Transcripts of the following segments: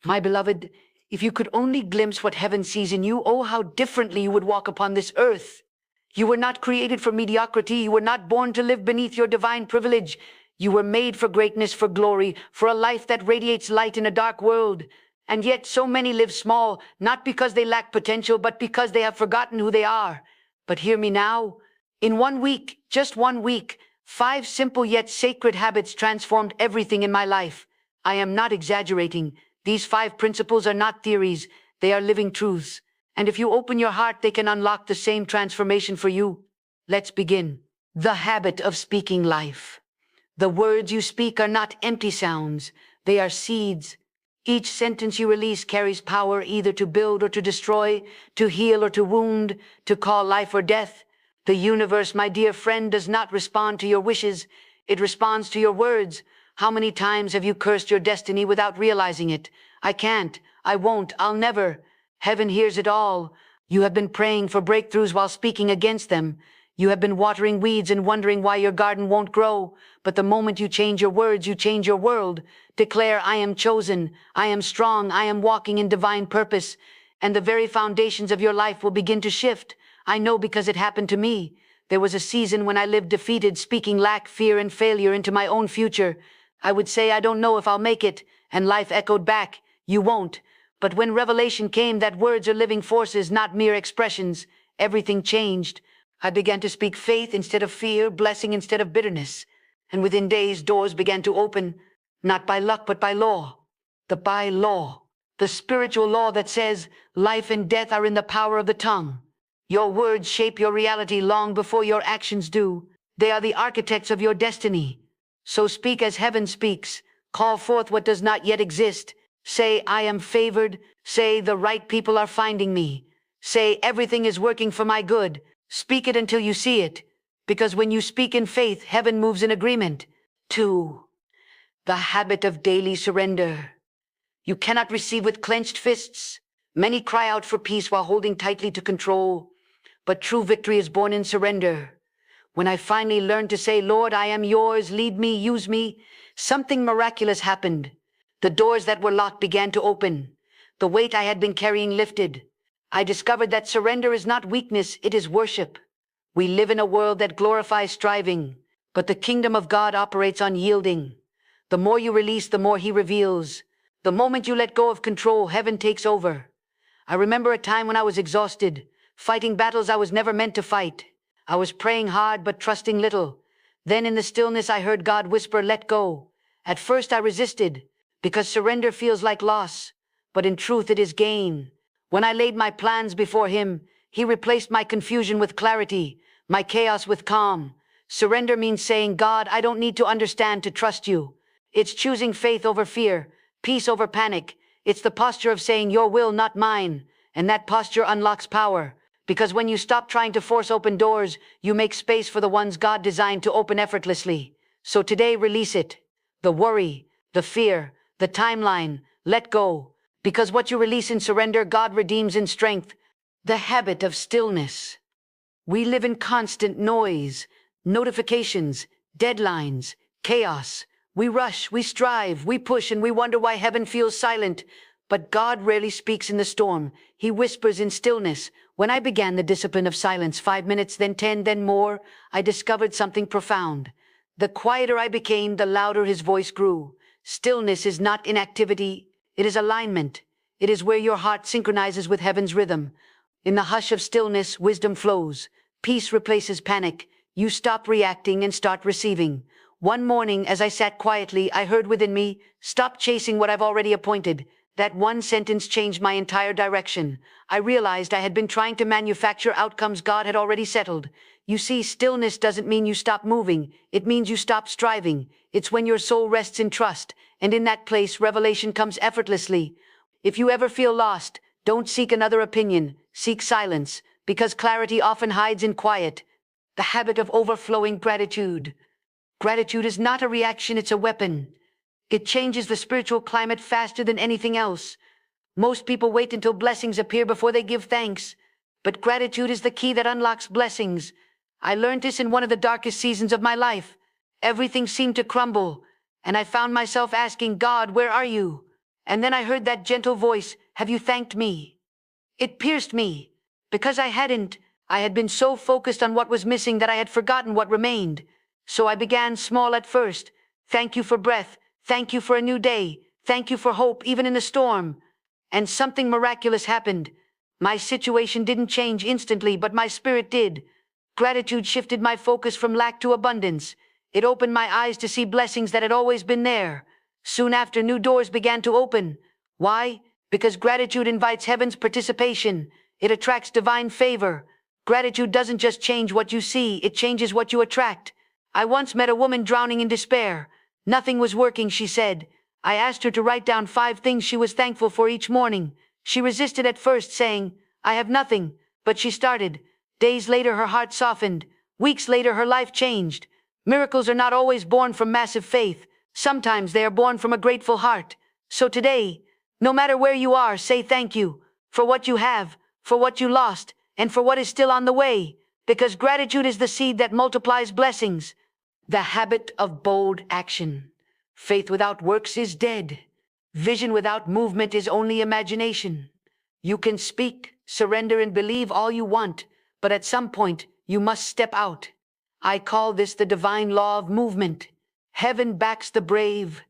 My beloved, if you could only glimpse what heaven sees in you, oh, how differently you would walk upon this earth. You were not created for mediocrity. You were not born to live beneath your divine privilege. You were made for greatness, for glory, for a life that radiates light in a dark world. And yet so many live small, not because they lack potential, but because they have forgotten who they are. But hear me now. In 1 week, just 1 week, 5 simple yet sacred habits transformed everything in my life. I am not exaggerating. These 5 principles are not theories. They are living truths. And if you open your heart, they can unlock the same transformation for you. Let's begin. The habit of speaking life. The words you speak are not empty sounds. They are seeds. Each sentence you release carries power, either to build or to destroy, to heal or to wound, to call life or death. The universe, my dear friend, does not respond to your wishes. It responds to your words. How many times have you cursed your destiny without realizing it? I can't. I won't. I'll never. Heaven hears it all. You have been praying for breakthroughs while speaking against them. You have been watering weeds and wondering why your garden won't grow. But the moment you change your words, you change your world. Declare, I am chosen. I am strong. I am walking in divine purpose. And the very foundations of your life will begin to shift. I know because it happened to me. There was a season when I lived defeated, speaking lack, fear, and failure into my own future. I would say, I don't know if I'll make it. And life echoed back, you won't. But when revelation came that words are living forces, not mere expressions, everything changed. I began to speak faith instead of fear, blessing instead of bitterness. And within days, doors began to open, not by luck, but by law. By law. The spiritual law that says life and death are in the power of the tongue. Your words shape your reality long before your actions do. They are the architects of your destiny. So speak as heaven speaks. Call forth what does not yet exist. Say, I am favored. Say, the right people are finding me. Say, everything is working for my good. Speak it until you see it. Because when you speak in faith, heaven moves in agreement. 2. The habit of daily surrender. You cannot receive with clenched fists. Many cry out for peace while holding tightly to control. But true victory is born in surrender. When I finally learned to say, Lord, I am yours, lead me, use me, something miraculous happened. The doors that were locked began to open. The weight I had been carrying lifted. I discovered that surrender is not weakness, it is worship. We live in a world that glorifies striving, but the kingdom of God operates on yielding. The more you release, the more He reveals. The moment you let go of control, heaven takes over. I remember a time when I was exhausted, fighting battles I was never meant to fight. I was praying hard but trusting little. Then in the stillness I heard God whisper, let go. At first I resisted, because surrender feels like loss, but in truth it is gain. When I laid my plans before Him, He replaced my confusion with clarity, my chaos with calm. Surrender means saying, God, I don't need to understand to trust you. It's choosing faith over fear, peace over panic. It's the posture of saying, your will, not mine. And that posture unlocks power. Because when you stop trying to force open doors, you make space for the ones God designed to open effortlessly. So today, release it. The worry, the fear, the timeline, let go. Because what you release in surrender, God redeems in strength. The habit of stillness. We live in constant noise, notifications, deadlines, chaos. We rush, we strive, we push, and we wonder why heaven feels silent. But God rarely speaks in the storm. He whispers in stillness. When I began the discipline of silence, 5 minutes, then 10, then more, I discovered something profound. The quieter I became, the louder His voice grew. Stillness is not inactivity, it is alignment. It is where your heart synchronizes with heaven's rhythm. In the hush of stillness, wisdom flows. Peace replaces panic. You stop reacting and start receiving. One morning, as I sat quietly, I heard within me, stop chasing what I've already appointed. That one sentence changed my entire direction. I realized I had been trying to manufacture outcomes God had already settled. You see, stillness doesn't mean you stop moving. It means you stop striving. It's when your soul rests in trust, and in that place, revelation comes effortlessly. If you ever feel lost, don't seek another opinion. Seek silence, because clarity often hides in quiet. The habit of overflowing gratitude. Gratitude is not a reaction, it's a weapon. It changes the spiritual climate faster than anything else. Most people wait until blessings appear before they give thanks. But gratitude is the key that unlocks blessings. I learned this in one of the darkest seasons of my life. Everything seemed to crumble, and I found myself asking, God, where are you? And then I heard that gentle voice, "Have you thanked me?" It pierced me, because I hadn't. I had been so focused on what was missing that I had forgotten what remained. So I began small at first. "Thank you for breath. Thank you for a new day. Thank you for hope, even in the storm." And something miraculous happened. My situation didn't change instantly, but my spirit did. Gratitude shifted my focus from lack to abundance. It opened my eyes to see blessings that had always been there. Soon after, new doors began to open. Why? Because gratitude invites heaven's participation. It attracts divine favor. Gratitude doesn't just change what you see, it changes what you attract. I once met a woman drowning in despair. Nothing was working, she said. I asked her to write down 5 things she was thankful for each morning. She resisted at first, saying, "I have nothing," but she started. Days later, her heart softened. Weeks later, her life changed. Miracles are not always born from massive faith. Sometimes they are born from a grateful heart. So today, no matter where you are, say thank you for what you have, for what you lost, and for what is still on the way, because gratitude is the seed that multiplies blessings. The habit of bold action. Faith without works is dead. Vision without movement is only imagination. You can speak, surrender, and believe all you want, but at some point, you must step out. I call this the divine law of movement. Heaven backs the brave.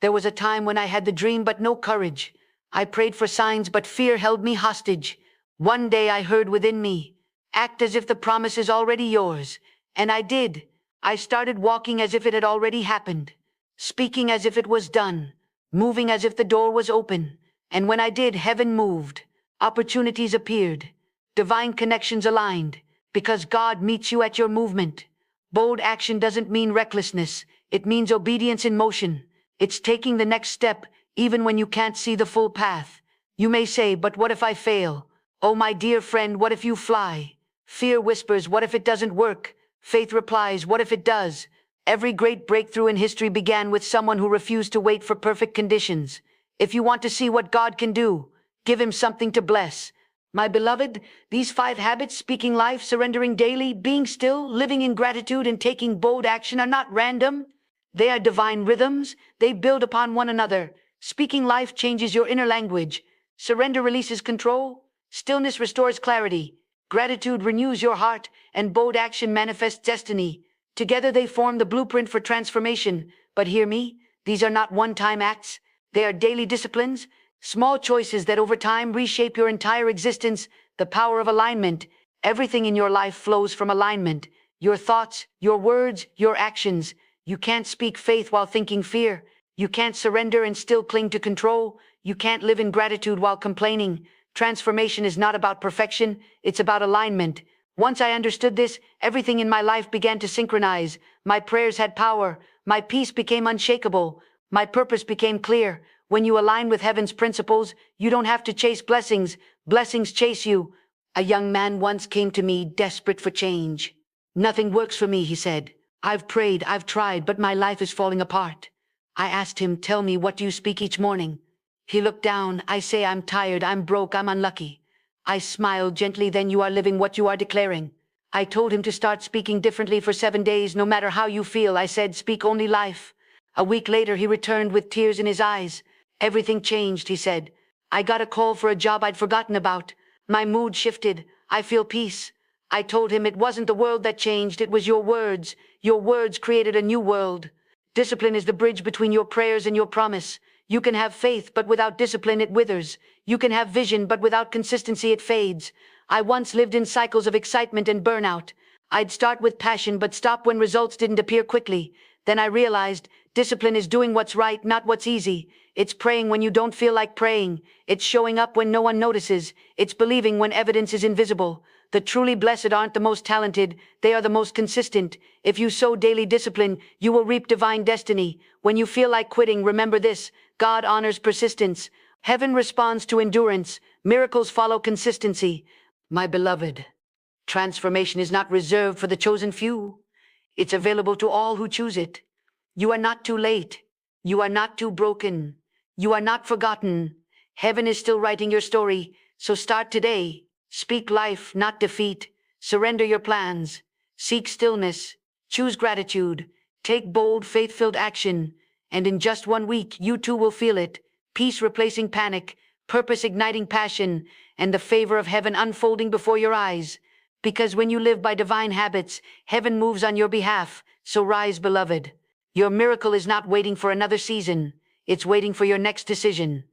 There was a time when I had the dream but no courage. I prayed for signs, but fear held me hostage. One day I heard within me, "Act as if the promise is already yours." And I did. I started walking as if it had already happened, speaking as if it was done, moving as if the door was open. And when I did, heaven moved. Opportunities appeared. Divine connections aligned, because God meets you at your movement. Bold action doesn't mean recklessness. It means obedience in motion. It's taking the next step, even when you can't see the full path. You may say, "But what if I fail?" Oh, my dear friend, what if you fly? Fear whispers, "What if it doesn't work?" Faith replies, "What if it does?" Every great breakthrough in history began with someone who refused to wait for perfect conditions. If you want to see what God can do, give him something to bless. My beloved, these 5 habits, speaking life, surrendering daily, being still, living in gratitude, and taking bold action, are not random. They are divine rhythms. They build upon one another. Speaking life changes your inner language. Surrender releases control. Stillness restores clarity. Gratitude renews your heart, and bold action manifests destiny. Together they form the blueprint for transformation. But hear me, these are not one-time acts. They are daily disciplines, small choices that over time reshape your entire existence. The power of alignment. Everything in your life flows from alignment. Your thoughts, your words, your actions. You can't speak faith while thinking fear. You can't surrender and still cling to control. You can't live in gratitude while complaining. Transformation is not about perfection, it's about alignment. Once I understood this, everything in my life began to synchronize. My prayers had power. My peace became unshakable. My purpose became clear. When you align with heaven's principles, you don't have to chase blessings. Blessings chase you. A young man once came to me, desperate for change. "Nothing works for me," he said. "I've prayed, I've tried, but my life is falling apart." I asked him, "Tell me, what do you speak each morning?" He looked down. "I say I'm tired, I'm broke, I'm unlucky." I smiled gently. "Then you are living what you are declaring." I told him to start speaking differently for 7 days. "No matter how you feel," I said, "speak only life." A week later, he returned with tears in his eyes. "Everything changed," he said. "I got a call for a job I'd forgotten about. My mood shifted. I feel peace." I told him it wasn't the world that changed, it was your words. Your words created a new world. Discipline is the bridge between your prayers and your promise. You can have faith, but without discipline it withers. You can have vision, but without consistency it fades. I once lived in cycles of excitement and burnout. I'd start with passion, but stop when results didn't appear quickly. Then I realized discipline is doing what's right, not what's easy. It's praying when you don't feel like praying. It's showing up when no one notices. It's believing when evidence is invisible. The truly blessed aren't the most talented, they are the most consistent. If you sow daily discipline, you will reap divine destiny. When you feel like quitting, remember this: God honors persistence. Heaven responds to endurance. Miracles follow consistency. My beloved, transformation is not reserved for the chosen few. It's available to all who choose it. You are not too late. You are not too broken. You are not forgotten. Heaven is still writing your story, so start today. Speak life, not defeat. Surrender your plans. Seek stillness. Choose gratitude. Take bold, faith-filled action. And in just 1 week, you too will feel it. peace replacing panic, purpose igniting passion, and the favor of heaven unfolding before your eyes. Because when you live by divine habits, heaven moves on your behalf. So rise, beloved. Your miracle is not waiting for another season. It's waiting for your next decision.